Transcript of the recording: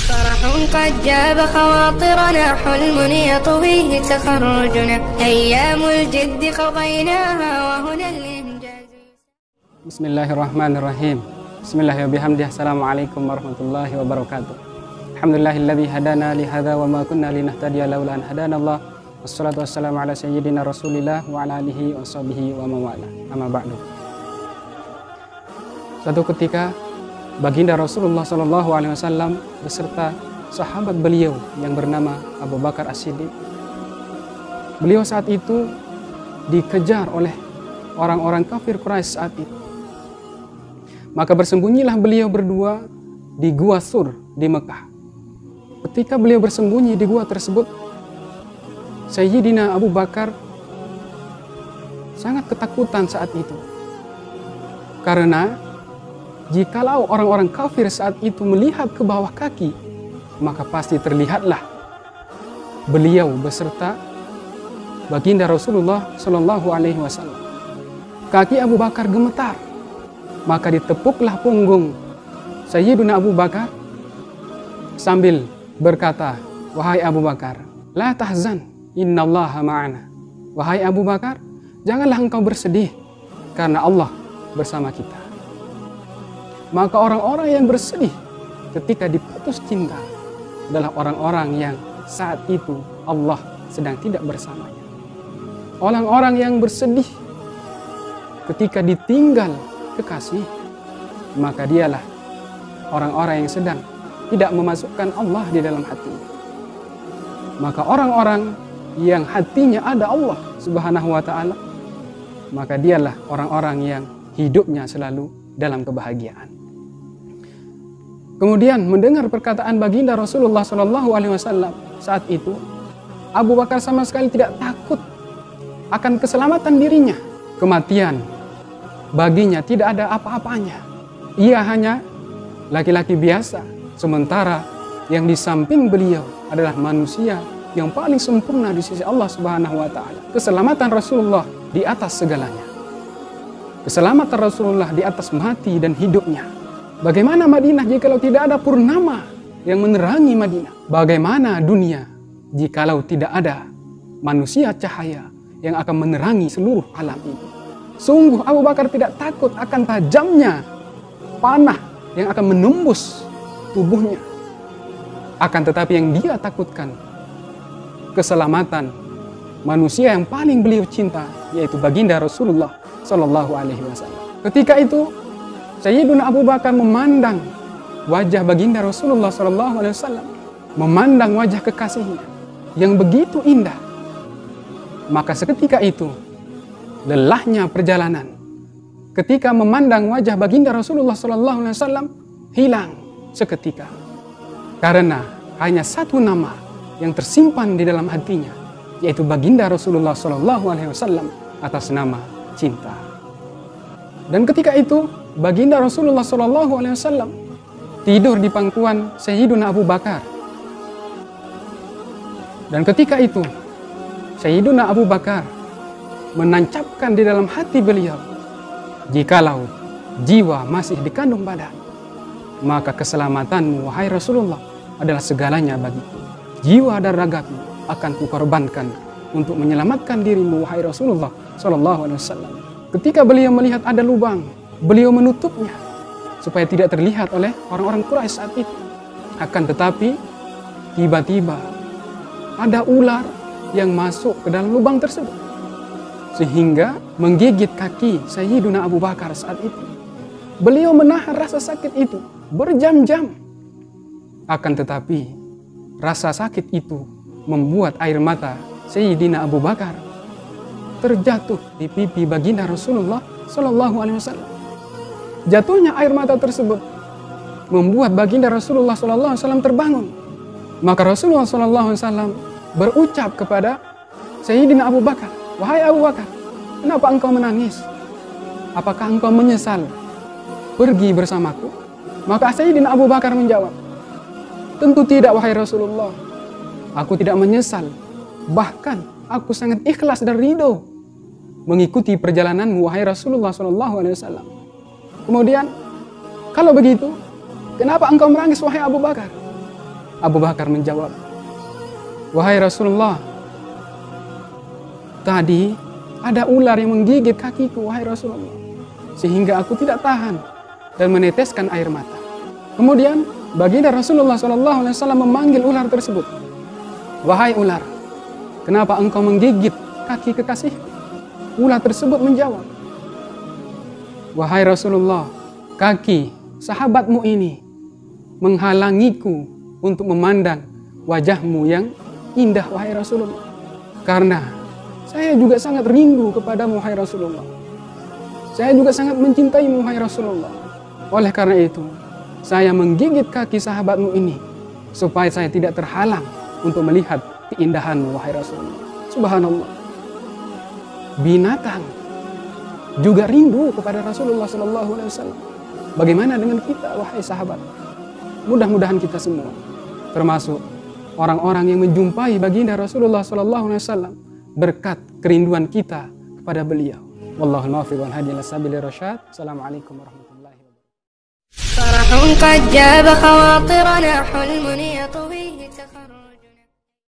فرح قد جاب خواطرنا حلم يطويه تخرجنا أيام الجد قضيناها وهنا الإنجاز. Bismillahirrahmanirrahim. Bismillahirrahmanirrahim. Assalamualaikum warahmatullahi wabarakatuh. Alhamdulillahilladzi hadana li hadza wa ma kunna linahtadiya laula an hadanallah. Wassalatu wassalamu ala sayyidina Rasulillah wa ala alihi wa sahbihi wa mawala. Amma ba'du. Suatu ketika baginda Rasulullah sallallahu alaihi wasallam beserta sahabat beliau yang bernama Abu Bakar As-Siddiq. Beliau saat itu dikejar oleh orang-orang kafir Quraisy saat itu. Maka bersembunyilah beliau berdua di Gua Sur di Mekah. Ketika beliau bersembunyi di gua tersebut, Sayyidina Abu Bakar sangat ketakutan saat itu. Karena jikalau orang-orang kafir saat itu melihat ke bawah kaki, maka pasti terlihatlah beliau beserta baginda Rasulullah Shallallahu Alaihi Wasallam. Kaki Abu Bakar gemetar, maka ditepuklah punggung Sayyidina Abu Bakar sambil berkata, "Wahai Abu Bakar, la tahzan. Innallaha ma'ana." Wahai Abu Bakar, janganlah engkau bersedih, karena Allah bersama kita. Maka orang-orang yang bersedih ketika diputus cinta adalah orang-orang yang saat itu Allah sedang tidak bersamanya. Orang-orang yang bersedih ketika ditinggal kekasih, maka dialah orang-orang yang sedang tidak memasukkan Allah di dalam hati. Maka orang-orang yang hatinya ada Allah Subhanahu wa ta'ala, maka dialah orang-orang yang hidupnya selalu dalam kebahagiaan. Kemudian mendengar perkataan baginda Rasulullah Shallallahu Alaihi Wasallam saat itu, Abu Bakar sama sekali tidak takut akan keselamatan dirinya. Kematian baginya tidak ada apa-apanya. Ia hanya laki-laki biasa, sementara yang di samping beliau adalah manusia yang paling sempurna di sisi Allah Subhanahu wa ta'ala. Keselamatan Rasulullah di atas segalanya. Keselamatan Rasulullah di atas mati dan hidupnya. Bagaimana Madinah jikalau tidak ada purnama yang menerangi Madinah? Bagaimana dunia jikalau tidak ada manusia cahaya yang akan menerangi seluruh alam ini? Sungguh Abu Bakar tidak takut akan tajamnya panah yang akan menembus tubuhnya. Akan tetapi yang dia takutkan keselamatan manusia yang paling beliau cinta, yaitu baginda Rasulullah Shallallahu Alaihi Wasallam. Ketika itu Sayyidina Abu Bakar memandang wajah baginda Rasulullah Shallallahu Alaihi Wasallam, memandang wajah kekasihnya yang begitu indah. Maka seketika itu lelahnya perjalanan ketika memandang wajah baginda Rasulullah Shallallahu Alaihi Wasallam hilang seketika, karena hanya satu nama yang tersimpan di dalam hatinya, yaitu baginda Rasulullah Shallallahu Alaihi Wasallam atas nama cinta. Dan ketika itu baginda Rasulullah Shallallahu Alaihi Wasallam tidur di pangkuan Sayyidina Abu Bakar. Dan ketika itu Sayyidina Abu Bakar menancapkan di dalam hati beliau, jikalau jiwa masih dikandung badan, maka keselamatanmu wahai Rasulullah adalah segalanya bagiku. Jiwa dan ragaku akan kukorbankan untuk menyelamatkan dirimu wahai Rasulullah Shallallahu Alaihi Wasallam. Ketika beliau melihat ada lubang, beliau menutupnya supaya tidak terlihat oleh orang-orang Quraisy saat itu. Akan tetapi tiba-tiba ada ular yang masuk ke dalam lubang tersebut sehingga menggigit kaki Sayyidina Abu Bakar saat itu. Beliau menahan rasa sakit itu berjam-jam. Akan tetapi rasa sakit itu membuat air mata Sayyidina Abu Bakar terjatuh di pipi baginda Rasulullah Shallallahu Alaihi Wasallam. Jatuhnya air mata tersebut membuat baginda Rasulullah Shallallahu Alaihi Wasallam terbangun. Maka Rasulullah Shallallahu Alaihi Wasallam berucap kepada Sayyidina Abu Bakar, "Wahai Abu Bakar, kenapa engkau menangis? Apakah engkau menyesal pergi bersamaku?" Maka Sayyidina Abu Bakar menjawab, "Tentu tidak wahai Rasulullah. Aku tidak menyesal. Bahkan aku sangat ikhlas dan ridho mengikuti perjalananmu wahai Rasulullah SAW." Kemudian, "Kalau begitu, kenapa engkau menangis wahai Abu Bakar?" Abu Bakar menjawab, "Wahai Rasulullah, tadi ada ular yang menggigit kakiku, wahai Rasulullah, sehingga aku tidak tahan dan meneteskan air mata." Kemudian baginda Rasulullah SAW memanggil ular tersebut, "Wahai ular, kenapa engkau menggigit kaki kekasihku?" Ular tersebut menjawab, "Wahai Rasulullah, kaki sahabatmu ini menghalangiku untuk memandang wajahmu yang indah, wahai Rasulullah. Karena saya juga sangat rindu kepadamu, wahai Rasulullah. Saya juga sangat mencintaimu, wahai Rasulullah. Oleh karena itu, saya menggigit kaki sahabatmu ini supaya saya tidak terhalang untuk melihat keindahanmu, wahai Rasulullah." Subhanallah. Binatang juga rindu kepada Rasulullah SAW. Bagaimana dengan kita, wahai sahabat? Mudah-mudahan kita semua, termasuk orang-orang yang menjumpai baginda Rasulullah SAW berkat kerinduan kita kepada beliau. Wallahul muwaffiq wal hadi ila sabilir rasyad. Assalamualaikum warahmatullahi wabarakatuh.